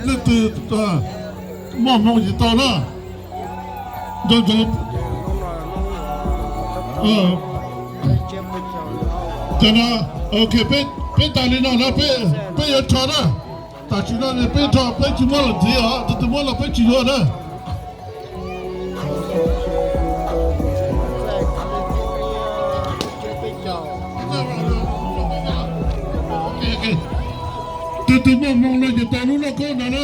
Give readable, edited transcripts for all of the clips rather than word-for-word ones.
lên từ mong mong gì to đó rồi cho nó ok bên ta đi nào bên ở trò đó ta chỉ nói là bên trò bên chỉ mua là gì hả từ mua là bên chỉ mua đó từ mong là gì ta nó có nào đó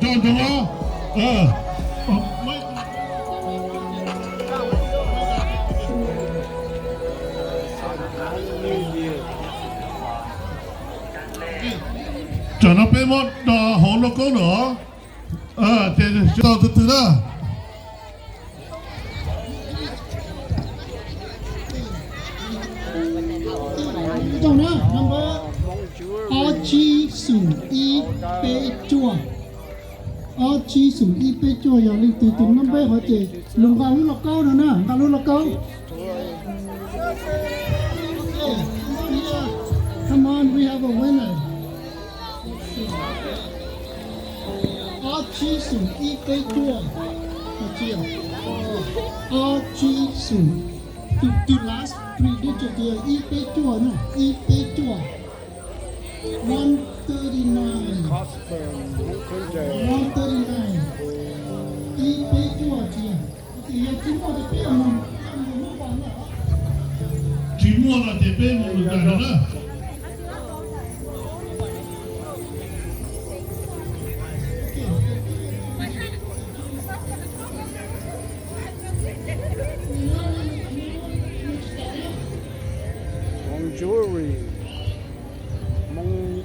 cho nó cho nó bên một hồ nó có nữa thì cho từ đó trong đó number chi sủng y bê chua chi sủng y bê chua giờ linh từ number họ chỉ lùng gạo lúa câu nữa nè gạo lúa câu come on we have a winner chi sủng y bê chua chi sủng to last three digits here y bê chua nè y bê chua 139 y bê chua thì chỉ mua được cái mồm chỉ mua là để bên một người đó jewelry mong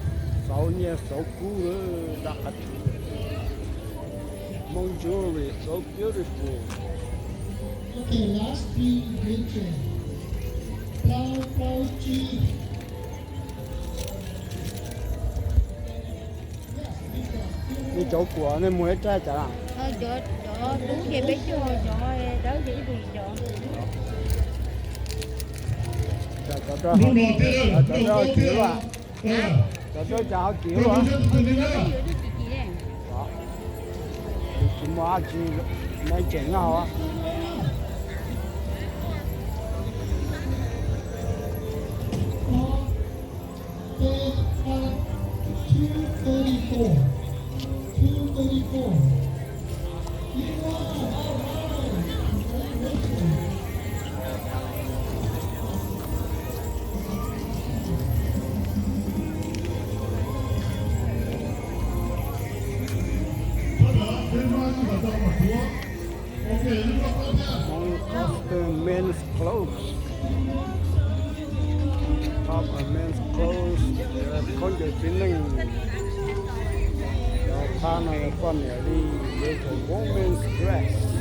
sáu nhà sáu cũ đã hạt mong jewelry so beautiful. Okay, last three digits. Lao chi. Đi chỗ của nên mua hết trái chả làm. Chỗ đúng về biết chưa chỗ đỡ dễ bị chỗ. Cho kiểu à? Cho chào kiểu à? Chị mua chị mấy chuyện nào á? Custom men's clothes. Top of men's clothes. Con chơi chính năng. Đó, pha này con này đi để cho women's dress.